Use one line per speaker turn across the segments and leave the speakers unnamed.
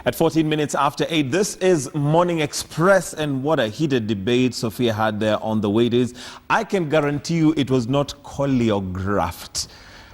At 14 minutes after 8, this is Morning Express, and what a heated debate Sophia had there on the way it is. I can guarantee you it was not choreographed.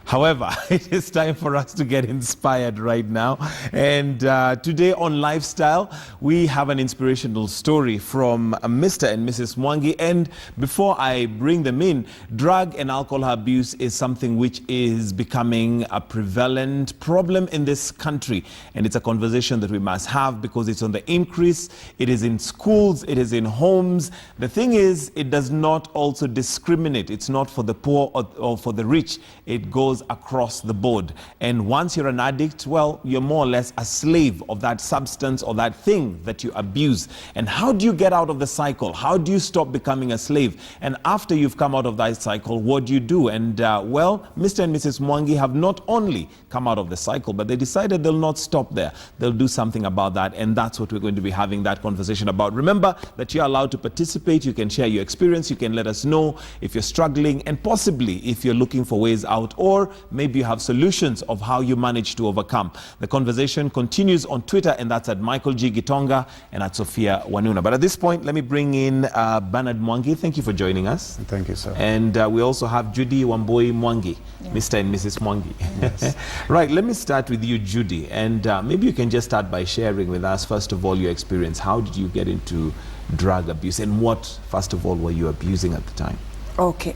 However, it is time for us to get inspired right now. And today on Lifestyle, we have an inspirational story from Mr. and Mrs. Mwangi. And before I bring them in, drug and alcohol abuse is something which is becoming a prevalent problem in this country. And it's a conversation that we must have because it's on the increase. It is in schools, it is in homes. The thing is, it does not also discriminate. It's not for the poor or for the rich. It goes across the board. And once you're an addict, well, you're more or less a slave of that substance or that thing that you abuse. And how do you get out of the cycle? How do you stop becoming a slave? And after you've come out of that cycle, what do you do? And well, Mr. and Mrs. Mwangi have not only come out of the cycle, but they decided they'll not stop there. They'll do something about that. And that's what we're going to be having that conversation about. Remember that you're allowed to participate. You can share your experience. You can let us know if you're struggling and possibly if you're looking for ways out, or maybe you have solutions of how you manage to overcome. The conversation continues on Twitter, and that's at Michael G. Gitonga and at Sophia Wanuna. But at this point, let me bring in Bernard Mwangi. Thank you for joining us.
Thank you, sir.
And we also have Judy Wamboi Mwangi,
yeah.
Mr. and Mrs. Mwangi.
Yes.
Right, let me start with you, Judy. And maybe you can just start by sharing with us, first of all, your experience. How did you get into drug abuse? And what, first of all, were you abusing at the time?
Okay.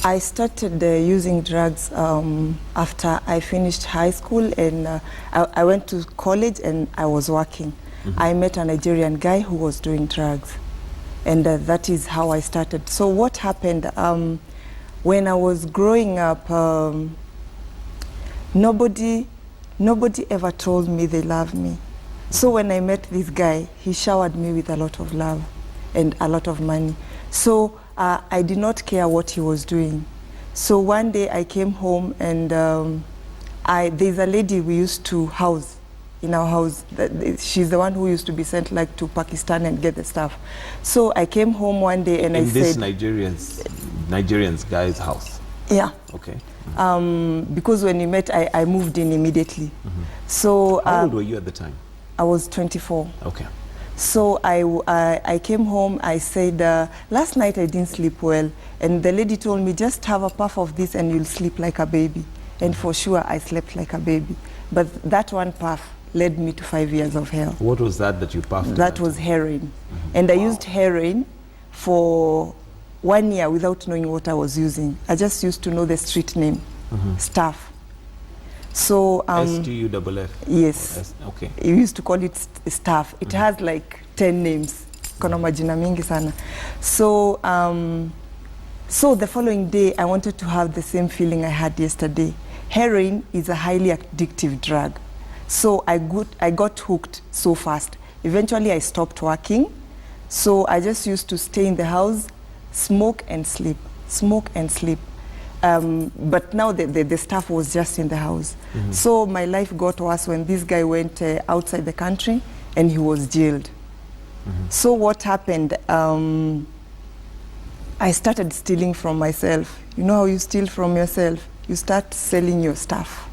I started using drugs after I finished high school, and I went to college and I was working. Mm-hmm. I met a Nigerian guy who was doing drugs, and that is how I started. So what happened, when I was growing up, nobody ever told me they loved me. So when I met this guy, he showered me with a lot of love and a lot of money. So I did not care what he was doing. So one day I came home, and there's a lady we used to house in our house. She's the one who used to be sent like to Pakistan and get the stuff. So I came home one day and I said...
In this Nigerian's guy's house?
Yeah.
Okay.
Because when we met, I moved in immediately.
Mm-hmm.
So
how old were you at the time?
I was 24.
Okay.
So I came home, I said, last night I didn't sleep well. And the lady told me, just have a puff of this and you'll sleep like a baby. And for sure, I slept like a baby. But that one puff led me to 5 years of hell.
What was that you puffed?
That was heroin. Mm-hmm. And I used heroin for 1 year without knowing what I was using. I just used to know the street name, Staff. So
S-T-U-F-F?
Yes.
Okay.
You used to call it Staff. It has like 10 names. Kuna majina mingi sana. So so the following day I wanted to have the same feeling I had yesterday. Heroin is a highly addictive drug. So I got hooked so fast. Eventually I stopped working. So I just used to stay in the house, smoke and sleep, smoke and sleep. But now the stuff was just in the house. Mm-hmm. So my life got worse when this guy went outside the country and he was jailed. Mm-hmm. So what happened, I started stealing from myself. You know how you steal from yourself? You start selling your stuff.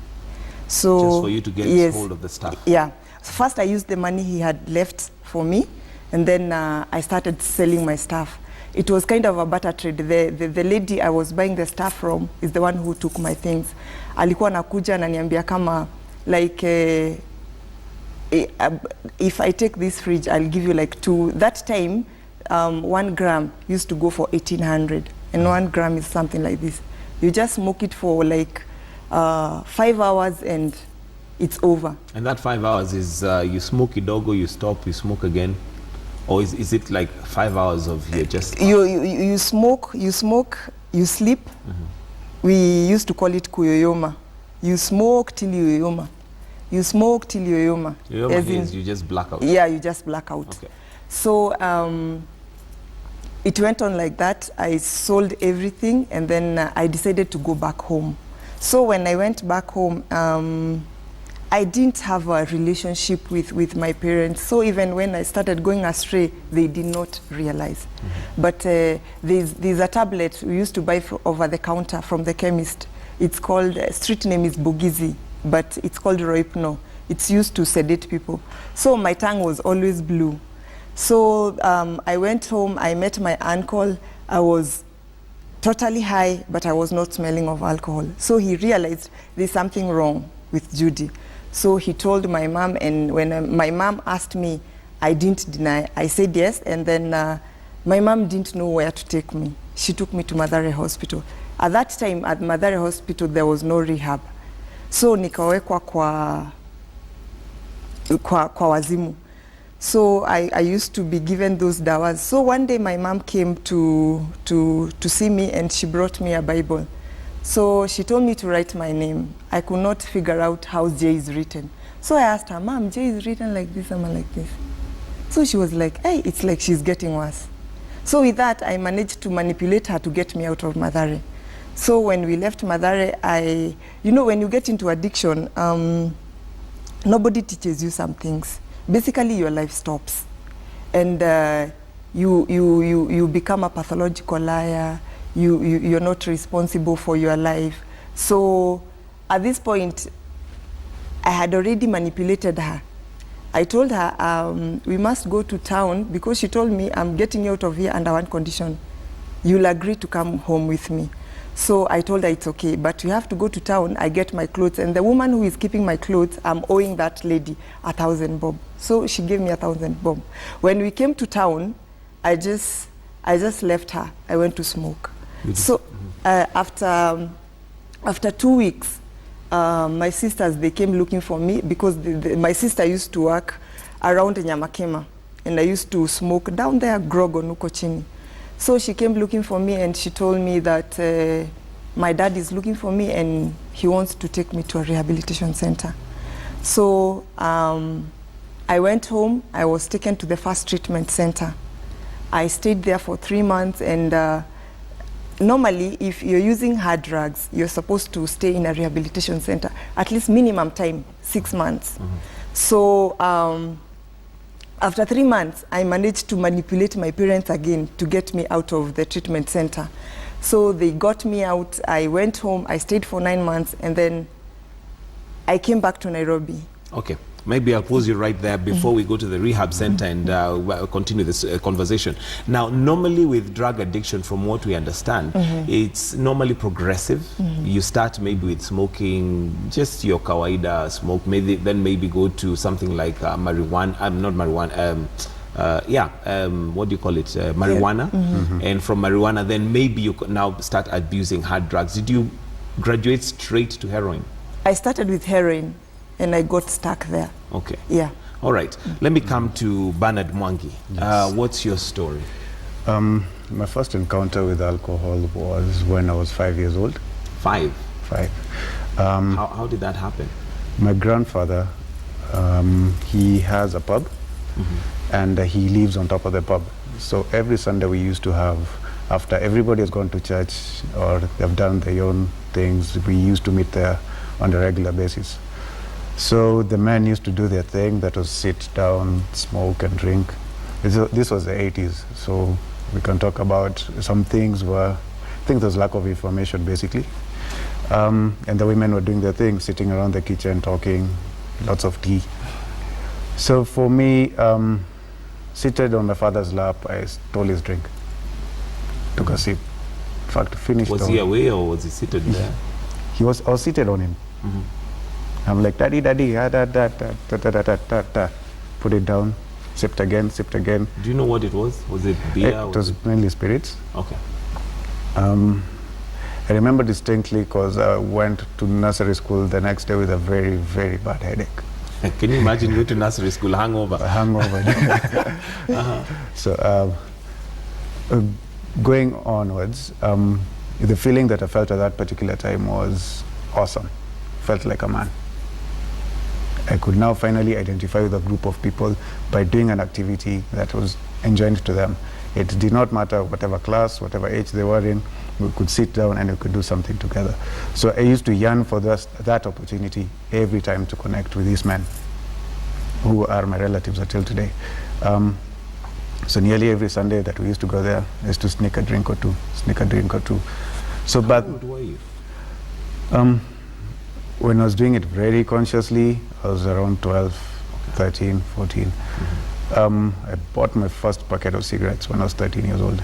So
just for you to get hold of the stuff?
Yeah. So first I used the money he had left for me, and then I started selling my stuff. It was kind of a barter trade. The lady I was buying the stuff from is the one who took my things. Alikuwa nakuja ananiambia kama like if I take this fridge, I'll give you like 2. That time, 1 gram used to go for 1,800, and 1 gram is something like this. You just smoke it for like 5 hours and it's over.
And that 5 hours is you smoke kidogo, you stop, you smoke again? Or is it like 5 hours of you just...
You smoke, you sleep. Mm-hmm. We used to call it kuyoyoma. You smoke till you yoyoma. You smoke till you yoyoma.
Yoyoma means you just black out?
Yeah, you just black out.
Okay. So
it went on like that. I sold everything, and then I decided to go back home. So when I went back home, I didn't have a relationship with my parents. So even when I started going astray, they did not realize. Mm-hmm. But there's a tablet we used to buy over the counter from the chemist. It's called, street name is Bogizi, but it's called Rohypnol. It's used to sedate people. So my tongue was always blue. So I went home, I met my uncle. I was totally high, but I was not smelling of alcohol. So he realized there's something wrong with Judy. So he told my mom, and when my mom asked me, I didn't deny. I said yes, and then my mom didn't know where to take me. She took me to Mathare Hospital. At that time, at Mathare Hospital, there was no rehab. So nikawekwa kwa wazimu. So I used to be given those dawas. So one day my mom came to see me, and she brought me a Bible. So she told me to write my name. I could not figure out how J is written. So I asked her, Mom, J is written like this, I'm like this. So she was like, hey, it's like she's getting worse. So with that, I managed to manipulate her to get me out of Mathare. So when we left Mathare, you know, when you get into addiction, nobody teaches you some things. Basically, your life stops. And you become a pathological liar. You're not responsible for your life. So at this point, I had already manipulated her. I told her, we must go to town, because she told me, I'm getting you out of here under one condition. You'll agree to come home with me. So I told her it's okay, but you have to go to town. I get my clothes, and the woman who is keeping my clothes, I'm owing that lady 1,000 bob. So she gave me 1,000 bob. When we came to town, I just left her. I went to smoke. So after 2 weeks, my sisters, they came looking for me, because my sister used to work around Nyamakema, and I used to smoke down there, grog on uko chini. So she came looking for me, and she told me that my dad is looking for me, and he wants to take me to a rehabilitation center. So I went home. I was taken to the first treatment center. I stayed there for 3 months, and normally, if you're using hard drugs, you're supposed to stay in a rehabilitation center at least minimum time, 6 months. So after 3 months, I managed to manipulate my parents again to get me out of the treatment center. So they got me out. I went home. I stayed for 9 months, and then I came back to Nairobi.
Okay. Maybe I'll pause you right there before we go to the rehab center and continue this conversation. Now, normally with drug addiction, from what we understand, it's normally progressive. You start maybe with smoking, just your kawaida smoke, then maybe go to something like marijuana, not marijuana, what do you call it? Marijuana. And from marijuana, then maybe you now start abusing hard drugs. Did you graduate straight to heroin?
I started with heroin, and I got stuck there.
Okay.
Yeah.
All right. Let me come to Bernard Mwangi. Yes. What's your story?
My first encounter with alcohol was when I was 5 years old.
5?
5.
How did that happen?
My grandfather, he has a pub, and he lives on top of the pub. So every Sunday we used to have, after everybody has gone to church or they've done their own things, we used to meet there on a regular basis. So the men used to do their thing, that was sit down, smoke and drink. This was the 80s, so we can talk about some things where, I think there's lack of information basically. And the women were doing their thing, sitting around the kitchen, talking, lots of tea. So for me, seated on my father's lap, I stole his drink, took a sip. In fact, finished.
Was he away or was he seated there?
I was seated on him. I'm like, daddy, put it down, sipped again.
Do you know what it was? Was it beer?
It was mainly spirits.
Okay.
I remember distinctly because I went to nursery school the next day with a very, very bad headache.
Can you imagine going to nursery school hangover?
So going onwards, the feeling that I felt at that particular time was awesome. Felt like a man. I could now finally identify with a group of people by doing an activity that was enjoined to them. It did not matter whatever class, whatever age they were in, we could sit down and we could do something together. So I used to yearn for that opportunity every time to connect with these men who are my relatives until today. So nearly every Sunday that we used to go there, I used to sneak a drink or two. So,
How old were you?
When I was doing it very consciously, I was around 12, 13, 14. I bought my first packet of cigarettes when I was 13 years old.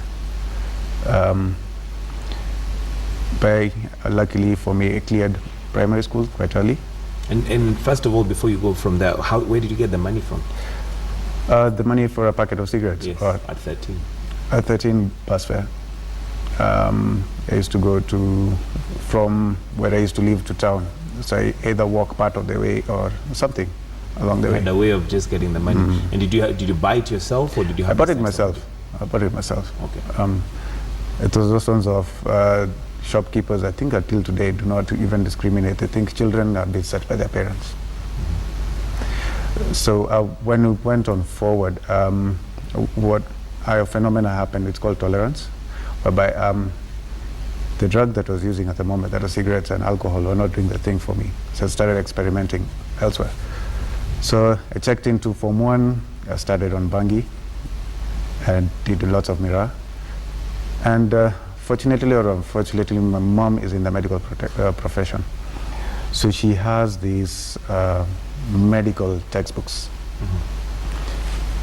Luckily for me, I cleared primary school quite early.
And first of all, before you go from there, where did you get the money from?
The money for a packet of cigarettes?
Yes, at 13.
At 13, bus fare. I used to go from where I used to live to town. So I either walk part of the way or something along the way.
The way of just getting the money. And did you buy it yourself, or did you have?
I bought it myself. Okay. It was those sons of shopkeepers, I think until today, do not even discriminate. They think children are being set by their parents. So when we went on forward, what a phenomena happened, it's called tolerance, whereby the drug that I was using at the moment, that was cigarettes and alcohol, were not doing the thing for me. So I started experimenting elsewhere. So I checked into Form 1, I started on Bangi, and did lots of Mira. And fortunately or unfortunately, my mom is in the medical profession. So she has these medical textbooks,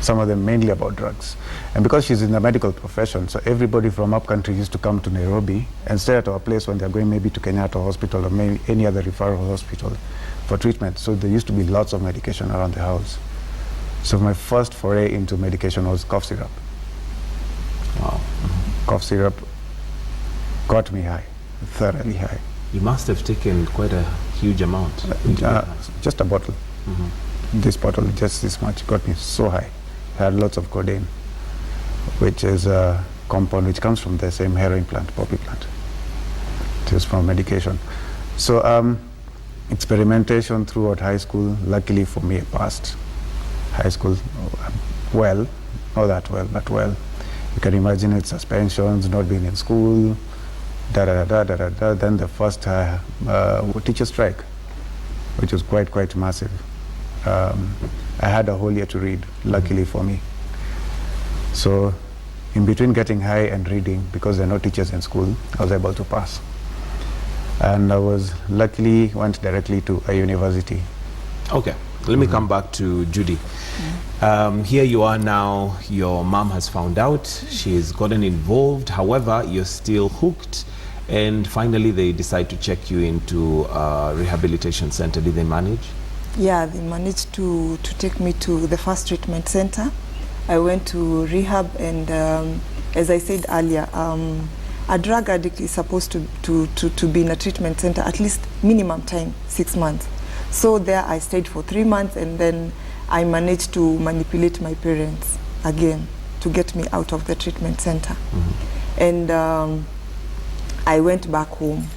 some of them mainly about drugs. And because she's in the medical profession, so everybody from upcountry used to come to Nairobi and stay at our place when they're going maybe to Kenyatta Hospital or maybe any other referral hospital for treatment. So there used to be lots of medication around the house. So my first foray into medication was cough syrup.
Wow.
Cough syrup got me high, thoroughly high.
You must have taken quite a huge amount.
Just a bottle. This bottle, just this much, got me so high. I had lots of codeine, which is a compound which comes from the same heroin plant, poppy plant. It is from medication. So experimentation throughout high school, luckily for me, I passed high school well, not that well, but well. You can imagine it, suspensions, not being in school, Then the first teacher strike, which was quite massive. I had a whole year to read, luckily for me. So in between getting high and reading, because there are no teachers in school, I was able to pass. And I was luckily went directly to a university.
Okay, let me come back to Judy. Here you are now, your mom has found out, she's gotten involved, however, you're still hooked, and finally they decide to check you into a rehabilitation center. Did they manage?
Yeah, they managed to take me to the first treatment center. I went to rehab, and as I said earlier, a drug addict is supposed to be in a treatment center at least minimum time, 6 months. So there I stayed for 3 months, and then I managed to manipulate my parents again to get me out of the treatment center. And I went back home.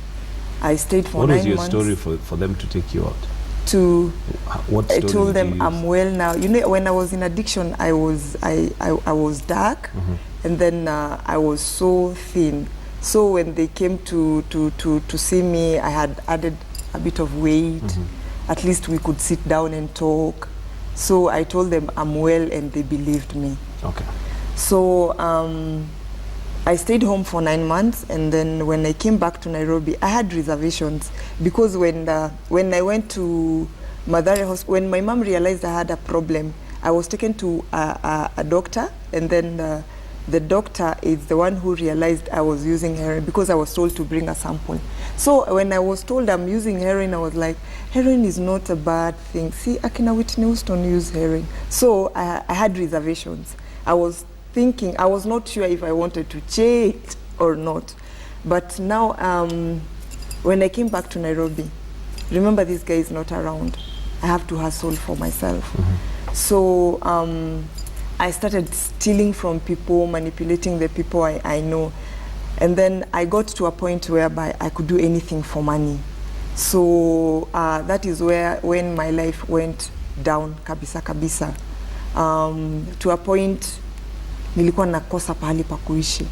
I stayed for 9 months.
What was your story for them to take you out?
I told them I'm well now. You know, when I was in addiction, I was dark, and then I was so thin. So when they came to see me, I had added a bit of weight. At least we could sit down and talk. So I told them I'm well, and they believed me.
Okay.
So I stayed home for 9 months, and then when I came back to Nairobi, I had reservations, because when I went to Mathare Hospital, when my mom realized I had a problem, I was taken to a doctor, and then the doctor is the one who realized I was using heroin, because I was told to bring a sample. So when I was told I'm using heroin, I was like, heroin is not a bad thing. See, Akina Whitney Houston used heroin. So I had reservations. I was thinking, I was not sure if I wanted to cheat or not. But now, when I came back to Nairobi, remember, this guy is not around. I have to hustle for myself. So I started stealing from people, manipulating the people I know. And then I got to a point whereby I could do anything for money. So that is when my life went down kabisa. To a point, nilikuwa nakosa pahali pa kuishi.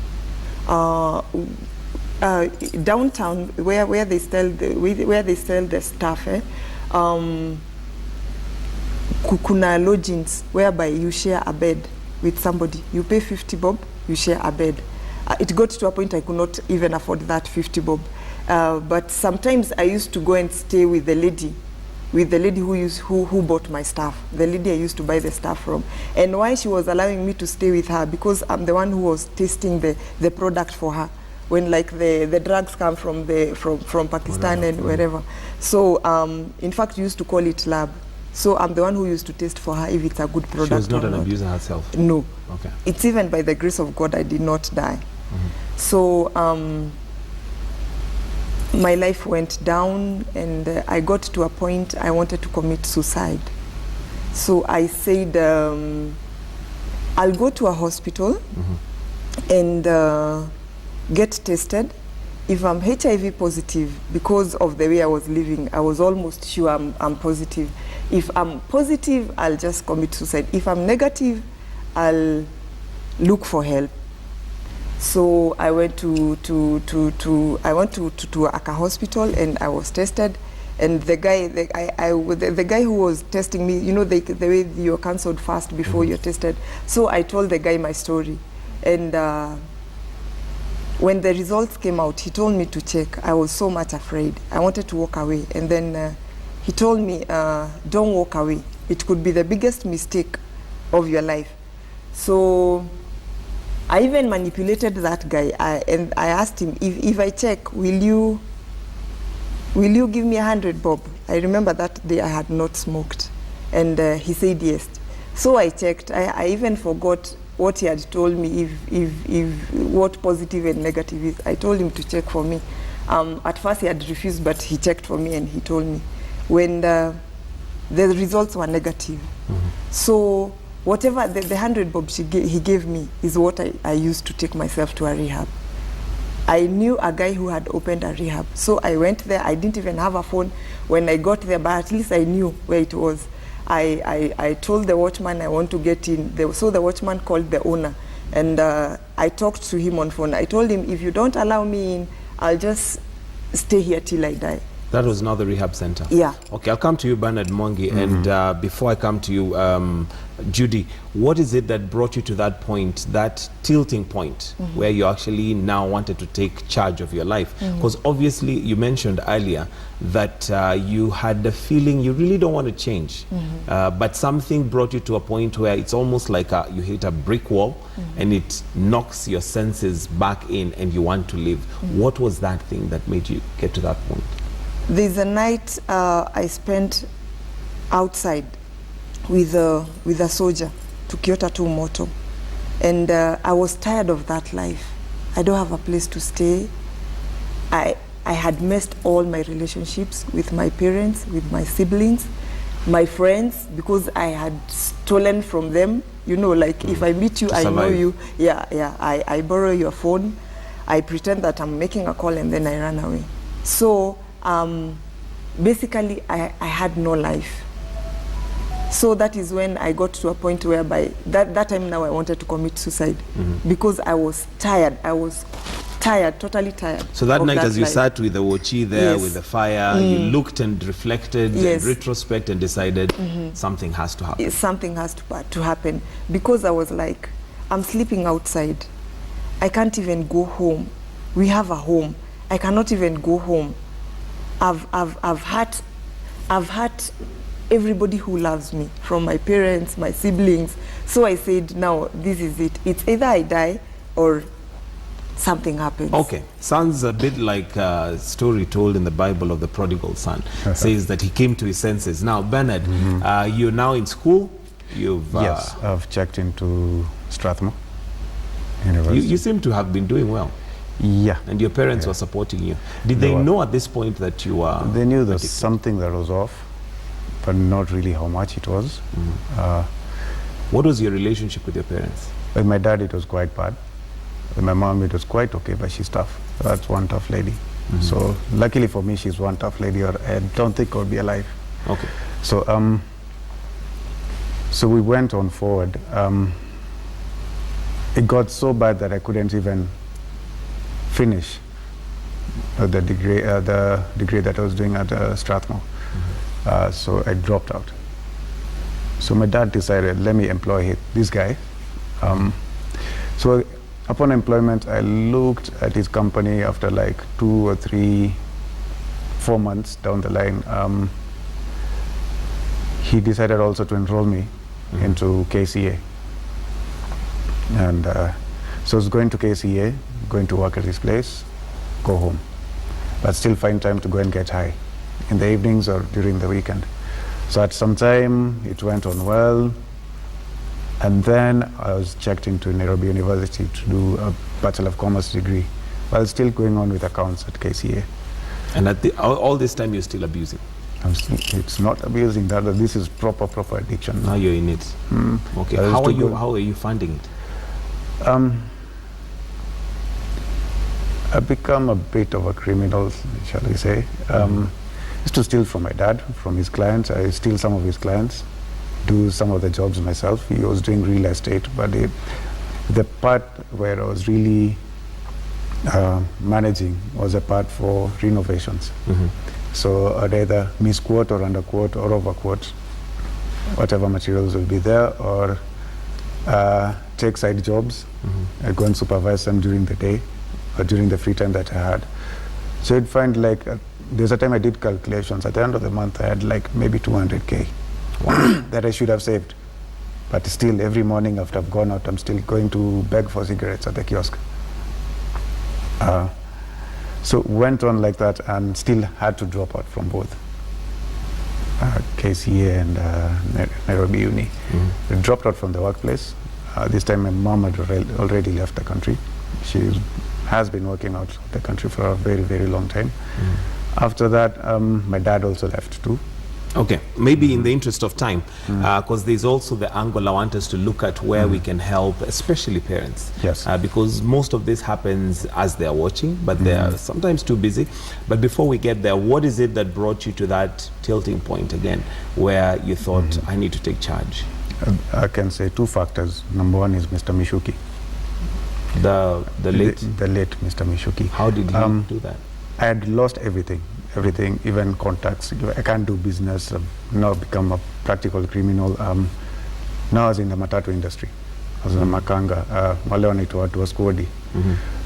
Downtown, where they sell the stuff, kuna lodgings whereby you share a bed with somebody. You pay 50 bob, you share a bed. It got to a point I could not even afford that 50 bob. But sometimes I used to go and stay with the lady who bought my stuff, the lady I used to buy the stuff from. And why she was allowing me to stay with her, because I'm the one who was tasting the product for her, when like the drugs come from Pakistan and wherever. So in fact we used to call it lab. So I'm the one who used to taste for her if it's a good product.
She was not
or
an abuser herself?
No.
Okay.
It's even by the grace of God I did not die. So my life went down, and I got to a point I wanted to commit suicide. So I said, I'll go to a hospital and get tested. If I'm HIV positive, because of the way I was living, I was almost sure I'm positive. If I'm positive, I'll just commit suicide. If I'm negative, I'll look for help. So I went to a hospital, and I was tested. And the guy who was testing me, you know, the way you're cancelled fast before you're tested. So I told the guy my story, and when the results came out, he told me to check. I was so much afraid. I wanted to walk away, and then he told me, "Don't walk away. It could be the biggest mistake of your life." So I even manipulated that guy, and I asked him, if I check, will you give me 100 bob? I remember that day I had not smoked, and he said yes. So I checked. I even forgot what he had told me, if what positive and negative is. I told him to check for me. At first he had refused, but he checked for me, and he told me when the results were negative. So whatever the 100 bob he gave me is what I used to take myself to a rehab. I knew a guy who had opened a rehab. So I went there. I didn't even have a phone when I got there, but at least I knew where it was. I told the watchman I want to get in. So the watchman called the owner, and I talked to him on phone. I told him, if you don't allow me in, I'll just stay here till I die.
That was now the rehab center?
Yeah.
Okay, I'll come to you, Bernard Mwangi, and before I come to you, Judy, what is it that brought you to that point, that tilting point, where you actually now wanted to take charge of your life? Because obviously you mentioned earlier that you had the feeling you really don't want to change, but something brought you to a point where it's almost like you hit a brick wall and it knocks your senses back in and you want to live. What was that thing that made you get to that point?
There's a night I spent outside with a soldier to Kyoto to Moto, and I was tired of that life. I don't have a place to stay. I had messed all my relationships with my parents, with my siblings, my friends, because I had stolen from them. You know, like if I meet you, I know you. Yeah. I borrow your phone. I pretend that I'm making a call, and then I run away. So basically I had no life. So that is when I got to a point whereby that time now I wanted to commit suicide, because I was tired. I was tired, totally tired.
So that night, as you
life.
Sat with the wochi there, with the fire, you looked and reflected,
Yes.
in retrospect, and decided something has to happen.
Something has to happen, because I was like, I'm sleeping outside. I can't even go home. We have a home. I cannot even go home. I've hurt everybody who loves me, from my parents, my siblings. So I said, now this is it. It's either I die or something happens.
Okay, sounds a bit like a story told in the Bible of the prodigal son. Says that he came to his senses. Now, Bernard, you're now in school.
Yes, I've checked into Strathmore University.
You seem to have been doing well.
Yeah.
And your parents were supporting you. Did they know at this point that you were...
They knew there was something that was off, but not really how much it was.
What was your relationship with your parents?
With my dad, it was quite bad. With my mom, it was quite okay, but she's tough. That's one tough lady. So luckily for me, she's one tough lady, or I don't think I'll be alive.
Okay.
So so we went on forward. It got so bad that I couldn't even finish the degree that I was doing at Strathmore. So I dropped out. So my dad decided, let me employ this guy. So upon employment, I looked at his company after like 2 or 3, 4 months down the line. He decided also to enroll me into KCA. And so I was going to KCA, going to work at his place, go home. But still find time to go and get high in the evenings or during the weekend. So at some time, it went on well. And then I was checked into Nairobi University to do a Bachelor of Commerce degree while still going on with accounts at KCA.
And at all this time, you're still abusing?
It's not abusing, this is proper addiction.
Now you're in it. Okay, how are you funding it?
I've become a bit of a criminal, shall we say. Used to steal from my dad, from his clients. I steal some of his clients, do some of the jobs myself. He was doing real estate, but the part where I was really managing was a part for renovations. So I'd either misquote or underquote or overquote whatever materials will be there, or take side jobs. I go and supervise them during the day or during the free time that I had. So you'd find like, there's a time I did calculations. At the end of the month, I had like maybe 200K that I should have saved. But still, every morning after I've gone out, I'm still going to beg for cigarettes at the kiosk. So went on like that and still had to drop out from both KCA and Nairobi Uni. I dropped out from the workplace. This time my mom had already left the country. She has been working out of the country for a very, very long time. After that, my dad also left too.
Okay, maybe in the interest of time, because there's also the angle I want us to look at where we can help, especially parents.
Yes.
Because most of this happens as they're watching, but they're sometimes too busy. But before we get there, what is it that brought you to that tilting point again, where you thought, I need to take charge?
I can say 2 factors. Number one is Mr. Mishuki.
The late?
The late Mr. Mishuki.
How did he do that?
I had lost everything, even contacts. I can't do business. I've now become a practical criminal. Now I was in the matatu industry. I was in Makanga. Wale wanaitwa watu wa squadi.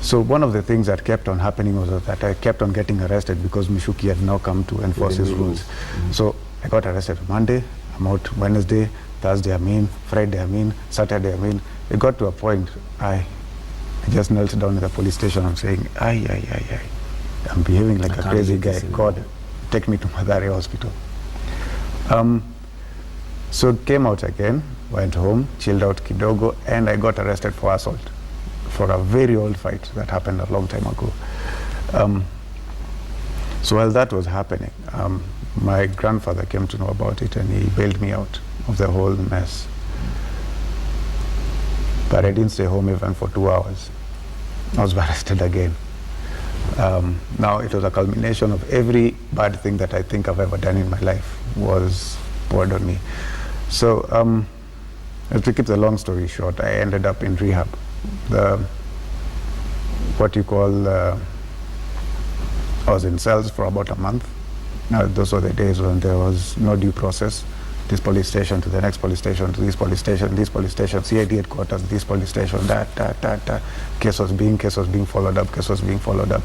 So one of the things that kept on happening was that I kept on getting arrested because Mishuki had now come to enforce his rules. So I got arrested on Monday. I'm out Wednesday, Thursday I'm in, Friday I'm in, Saturday I'm in. It got to a point I just knelt down at the police station. I'm saying, I'm behaving like a crazy guy. God, take me to Mathare Hospital. So came out again, went home, chilled out kidogo, and I got arrested for assault for a very old fight that happened a long time ago. So while that was happening, my grandfather came to know about it and he bailed me out of the whole mess. But I didn't stay home even for 2 hours. I was arrested again. Now it was a culmination of every bad thing that I think I've ever done in my life was poured on me. So to keep the long story short, I ended up in rehab. What you call, I was in cells for about a month. Now those were the days when there was no due process. This police station to the next police station to this police station, CID headquarters, this police station, that. Case was being followed up.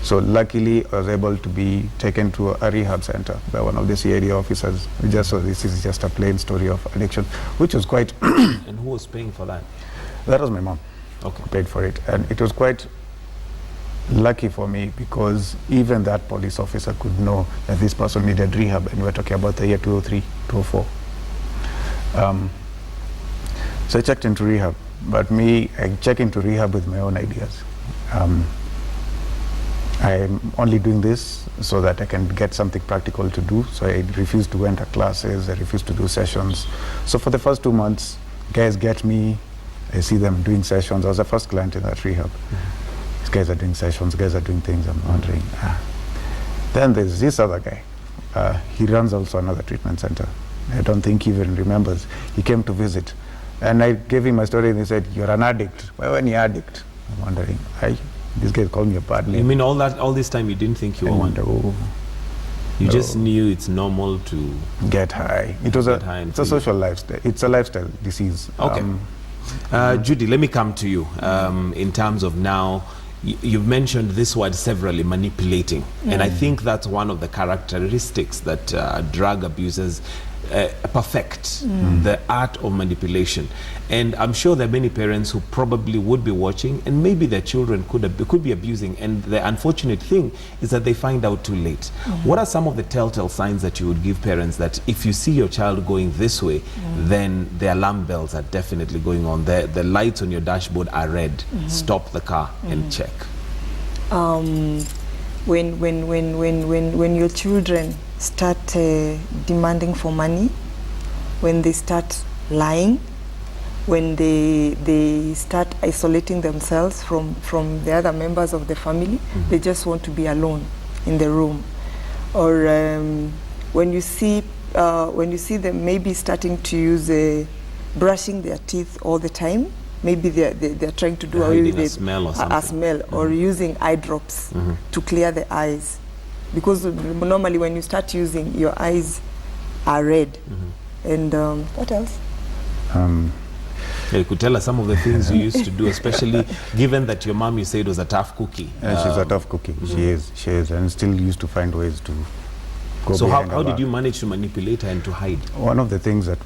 So luckily, I was able to be taken to a rehab center by one of the CID officers. Just so this is just a plain story of addiction, which was quite...
And who was paying for that?
That was my mom.
Okay.
Paid for it. And it was quite lucky for me because even that police officer could know that this person needed rehab, and we're talking about the year 2003, 2004. So I checked into rehab, but I check into rehab with my own ideas. I'm only doing this so that I can get something practical to do. So I refuse to enter classes, I refuse to do sessions. So for the first 2 months, guys get me, I see them doing sessions. I was the first client in that rehab. These guys are doing sessions, guys are doing things, I'm wondering. Then there's this other guy. He runs also another treatment center. I don't think he even remembers. He came to visit. And I gave him my story and he said, "You're an addict." Why were you addict? I'm wondering, this guy called me a bad name.
You mean all this time you didn't think you were one? You just knew it's normal to
get high. It's a social lifestyle. It's a lifestyle disease.
Okay. Judy, let me come to you in terms of now. You've mentioned this word severally, manipulating. And I think that's one of the characteristics that drug abusers perfect, the art of manipulation. And I'm sure there are many parents who probably would be watching, and maybe their children could be abusing. And the unfortunate thing is that they find out too late. What are some of the telltale signs that you would give parents that if you see your child going this way, then the alarm bells are definitely going on? The lights on your dashboard are red. Stop the car and check. When your children start demanding for money, when they start lying, when they start isolating themselves from the other members of the family, they just want to be alone in the room. Or when you see them maybe starting to use brushing their teeth all the time, maybe they're trying to do away with a smell or something.
A smell, or using eye drops to clear the eyes. Because normally when you start using, your eyes are red. And what else?
You could tell us some of the things you used to do, especially given that your mom, you said, was a tough cookie.
She's a tough cookie. She is, and still used to find ways to go.
So how did you manage to manipulate her and to hide?
One of the things that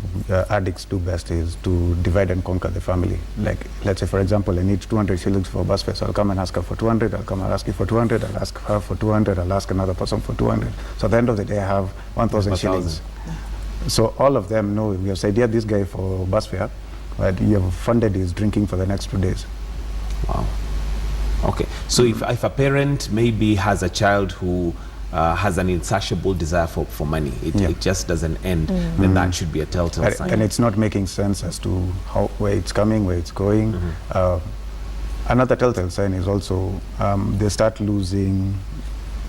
addicts do best is to divide and conquer the family. Like, let's say, for example, I need 200 shillings for bus fare, so I'll come and ask her for 200, I'll come and ask you for 200, I'll ask her for 200, I'll ask another person for 200. So at the end of the day, I have 1,000 shillings. So all of them know, we have said, yeah, this guy for bus fare, but you have funded his drinking for the next 2 days.
Wow. Okay. So if a parent maybe has a child who has an insatiable desire for money, it just doesn't end, then that should be a telltale sign.
And it's not making sense as to where it's coming, where it's going. Another telltale sign is also they start losing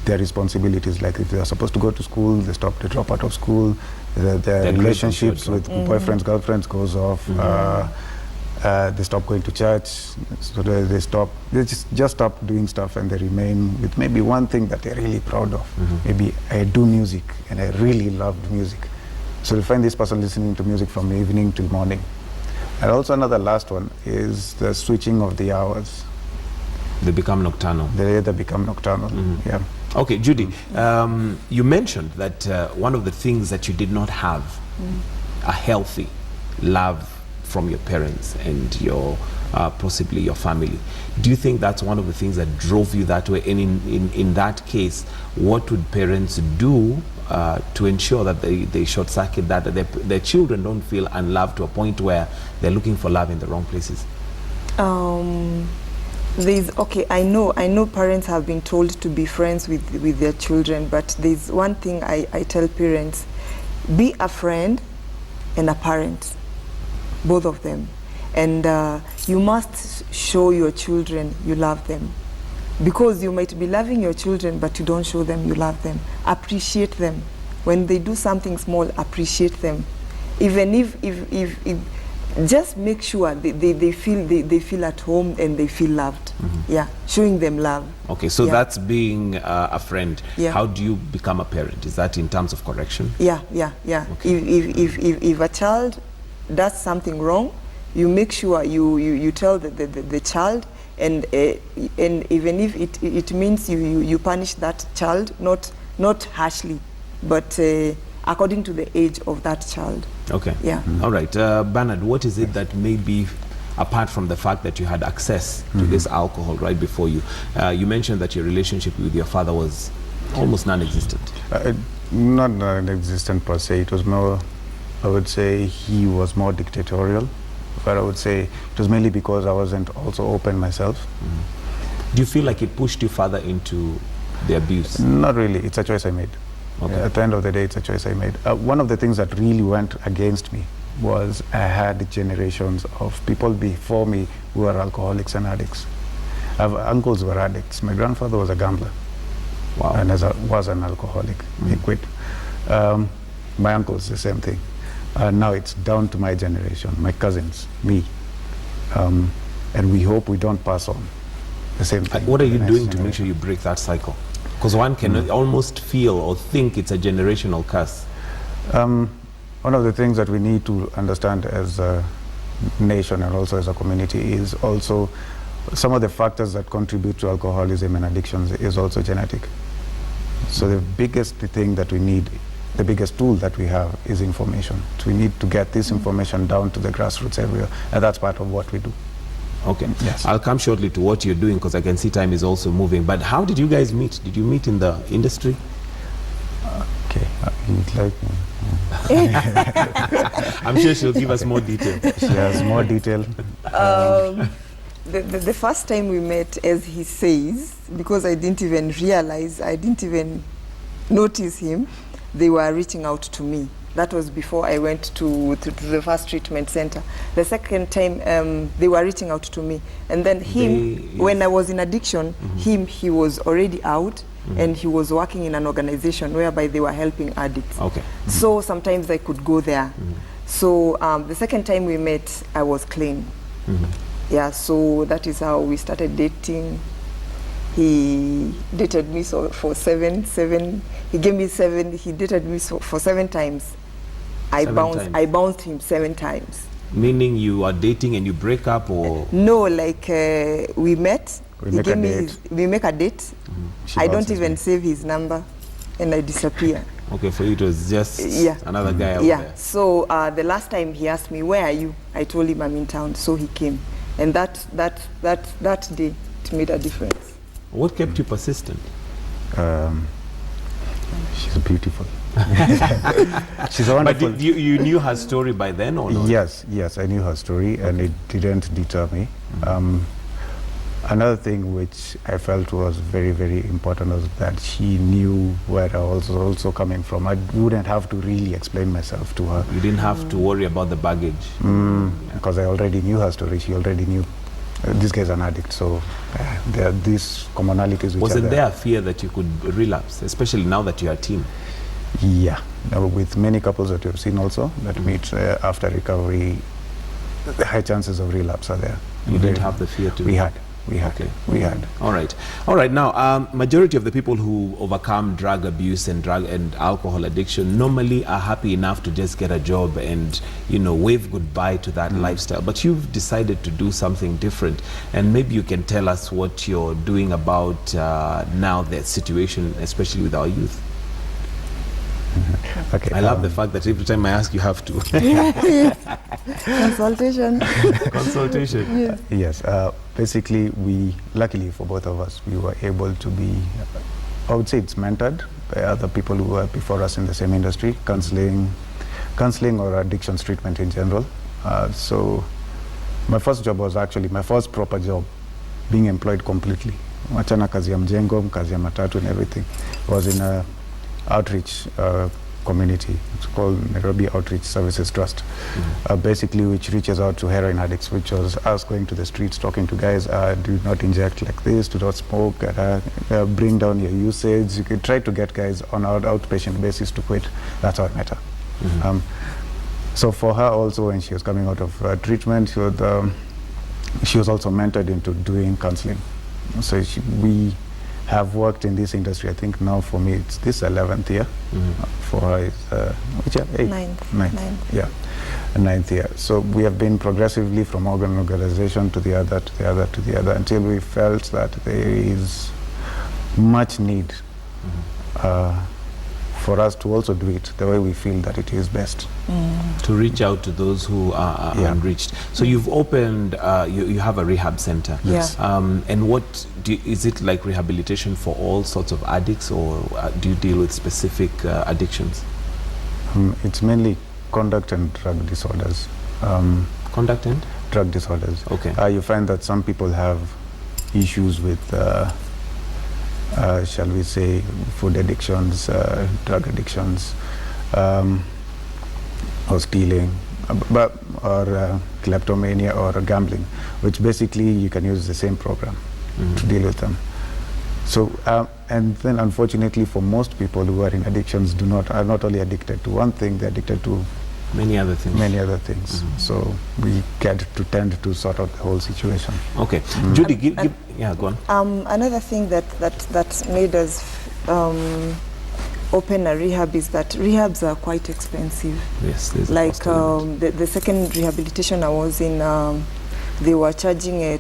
their responsibilities. Like if they're supposed to go to school, they drop out of school. Their relationships with boyfriends, girlfriends goes off. They stop going to church, so they just stop doing stuff, and they remain with maybe one thing that they're really proud of. Maybe I do music and I really loved music. So you find this person listening to music from evening till morning. And also another last one is the switching of the hours.
They become nocturnal.
They become nocturnal, yeah.
Okay, Judy, you mentioned that one of the things that you did not have a healthy love from your parents and your possibly your family. Do you think that's one of the things that drove you that way? And in that case, what would parents do to ensure that they short circuit that their children don't feel unloved to a point where they're looking for love in the wrong places?
I know parents have been told to be friends with their children, but there's one thing I tell parents: be a friend and a parent, both of them. And you must show your children you love them, because you might be loving your children but you don't show them you love them. Appreciate them. When they do something small, appreciate them. Even if just make sure they feel at home and they feel loved. Yeah, showing them love.
Okay, so that's being a friend.
Yeah.
How do you become a parent? Is that in terms of correction?
Yeah.
Okay.
If a child does something wrong, you make sure you tell the child, and even if it means you punish that child, not harshly, but according to the age of that child.
Okay.
Yeah.
All right. Bernard, what is it that maybe, apart from the fact that you had access to this alcohol right before you, you mentioned that your relationship with your father was almost non-existent?
Not non-existent per se. It was more, I would say he was more dictatorial. But I would say it was mainly because I wasn't also open myself.
Do you feel like it pushed you further into the abuse?
Not really. It's a choice I made.
Okay.
At the end of the day, it's a choice I made. One of the things that really went against me was I had generations of people before me who were alcoholics and addicts. Uncles were addicts. My grandfather was a gambler.
Wow.
And was an alcoholic. He quit. My uncles, the same thing. Now it's down to my generation, my cousins, me. And we hope we don't pass on the same thing.
What are you doing to make sure you break that cycle? Because one can almost feel or think it's a generational curse.
One of the things that we need to understand as nation and also as a community is also some of the factors that contribute to alcoholism and addictions is also genetic. So the biggest thing that we need, the biggest tool that we have is information. So we need to get this information down to the grassroots everywhere, and that's part of what we do.
Okay.
Yes.
I'll come shortly to what you're doing because I can see time is also moving. But how did you guys meet? Did you meet in the industry?
Okay. You'd like me.
I'm sure she'll give us more detail.
She has more detail.
The first time we met, as he says, because I didn't even realize, I didn't even notice him, they were reaching out to me. That was before I went to the first treatment center. The second time, they were reaching out to me. And then him, when I was in addiction, he was already out, and he was working in an organization whereby they were helping addicts.
Okay.
So sometimes I could go there. So the second time we met, I was clean. Yeah, so that is how we started dating. He dated me for seven. He gave me 7. He dated me for 7 times. I bounced him 7 times.
Meaning you are dating and you break up, or
no? Like we met.
We
make a date. I don't even save his number, and I disappear.
Okay, for you it was just another guy out there.
So the last time he asked me, "Where are you?" I told him I'm in town. So he came, and that day it made a difference.
What kept you persistent?
She's beautiful. She's a wonderful.
But you knew her story by then, or not?
Yes, I knew her story, and it didn't deter me. Another thing which I felt was very, very important was that she knew where I was also coming from. I wouldn't have to really explain myself to her.
You didn't have to worry about the baggage.
Because I already knew her story. She already knew this guy's an addict, so there are these commonalities.
Wasn't there a fear that you could relapse, especially now that you're a teen?
Yeah, with many couples that we've seen also that meet after recovery, the high chances of relapse are there.
You didn't have the fear to?
We had.
All right. Now, majority of the people who overcome drug abuse and drug and alcohol addiction normally are happy enough to just get a job and, wave goodbye to that lifestyle. But you've decided to do something different, and maybe you can tell us what you're doing about now the situation, especially with our youth.
Okay.
I love the fact that every time I ask, you have to.
Consultation.
Consultation.
Yes. Basically, luckily for both of us, we were able to be, I would say it's mentored by other people who were before us in the same industry, counseling or addictions treatment in general. So my first job was actually my first proper job, being employed completely. Wachana kazi ya mjengo, kazi ya matatu and everything. Was in a outreach community. It's called Nairobi Outreach Services Trust. Basically, which reaches out to heroin addicts, which was us going to the streets, talking to guys, do not inject like this, do not smoke, bring down your usage. You could try to get guys on an outpatient basis to quit. That's how I met her. So for her also, when she was coming out of treatment, she was also mentored into doing counseling. So we have worked in this industry. I think now for me it's this 11th year. For her it's which year? 8th? Ninth. Yeah, 9th year. So we have been progressively from organization to the other, to the other, to the other, until we felt that there is much need for us to also do it the way we feel that it is best.
To reach out to those who are unreached. So you've opened, you have a rehab center.
Yes.
And what, is it like rehabilitation for all sorts of addicts, or do you deal with specific addictions?
It's mainly conduct and drug disorders.
Conduct and?
Drug disorders.
Okay.
You find that some people have issues with shall we say, food addictions, drug addictions, or stealing, or kleptomania, or gambling, which basically you can use the same program to deal with them. So, and then unfortunately for most people who are in addictions are not only addicted to one thing, they're addicted to
many other things.
So we get to tend to sort out the whole situation.
Okay. Judy, yeah, go on.
Another thing that made us open a rehab is that rehabs are quite expensive.
Yes, there's a
Like
cost element.
the second rehabilitation I was in, they were charging a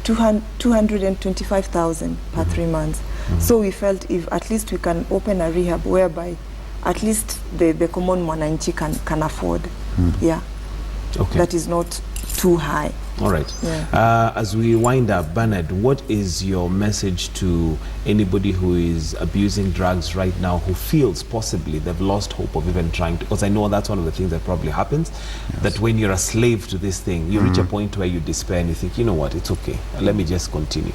225,000 per 3 months. So we felt if at least we can open a rehab whereby at least the common mwananchi can afford. Yeah,
Okay.
that is not too high.
All right.
Yeah.
As we wind up, Bernard, what is your message to anybody who is abusing drugs right now, who feels possibly they've lost hope of even trying to? Because I know that's one of the things that probably happens, that when you're a slave to this thing, you reach a point where you despair and you think, you know what, it's okay, let me just continue.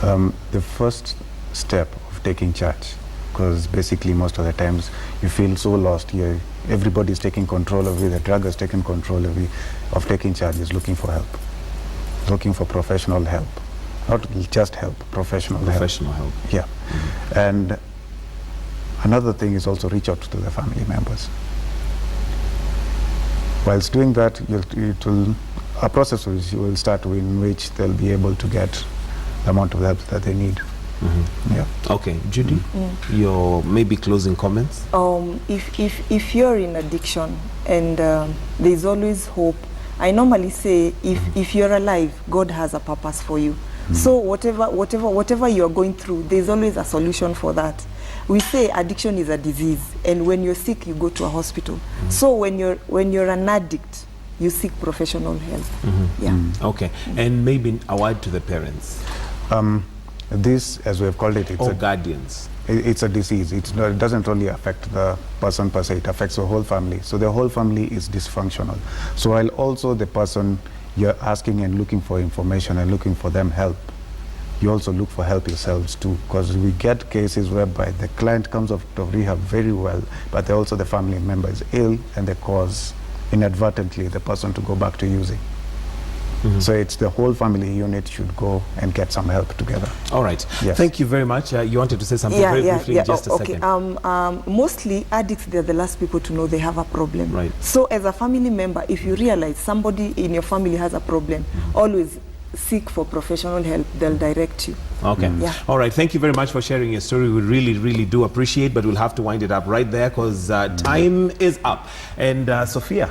The first step of taking charge, because basically most of the times you feel so lost, everybody's taking control of you, the drug has taken control of you, of taking charge is looking for help, looking for professional help, not just help, professional
Professional help.
Yeah. And another thing is also reach out to the family members. Whilst doing that, a process will start in which they'll be able to get the amount of help that they need. Yeah.
Okay, Judy, your maybe closing comments?
If you're in addiction and there's always hope, I normally say if you're alive, God has a purpose for you. So whatever you're going through, there's always a solution for that. We say addiction is a disease, and when you're sick, you go to a hospital. So when you're an addict, you seek professional help. Yeah.
Okay, and maybe a word to the parents.
This, as we have called it,
Or guardians.
It's a disease. It doesn't only affect the person per se, it affects the whole family. So the whole family is dysfunctional. So while also the person you're asking and looking for information and looking for them help, you also look for help yourselves too, because we get cases whereby the client comes out of rehab very well, but also the family member is ill and they cause inadvertently the person to go back to using. So it's the whole family unit should go and get some help together.
All right.
Yes.
Thank you very much. You wanted to say something very briefly in just a second.
Mostly addicts, they're the last people to know they have a problem.
Right.
So as a family member, if you realize somebody in your family has a problem, always seek for professional help. They'll direct you.
Okay.
Yeah.
All right. Thank you very much for sharing your story. We really, really do appreciate, but we'll have to wind it up right there because time is up. And Sophia,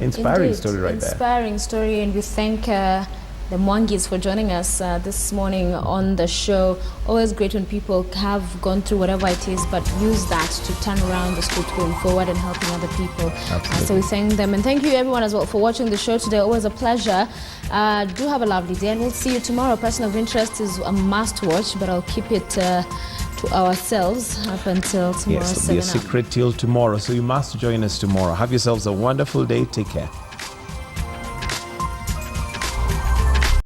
inspiring
Indeed,
story right there.
Inspiring story, and we thank the Mwangis for joining us this morning on the show. Always great when people have gone through whatever it is, but use that to turn around the script going forward and helping other people. So we thank them, and thank you everyone as well for watching the show today. Always a pleasure. Do have a lovely day, and we'll see you tomorrow. Person of Interest is a must watch, but I'll keep it to ourselves up until tomorrow.
Yes, it'll be a secret till tomorrow. So you must join us tomorrow. Have yourselves a wonderful day. Take care.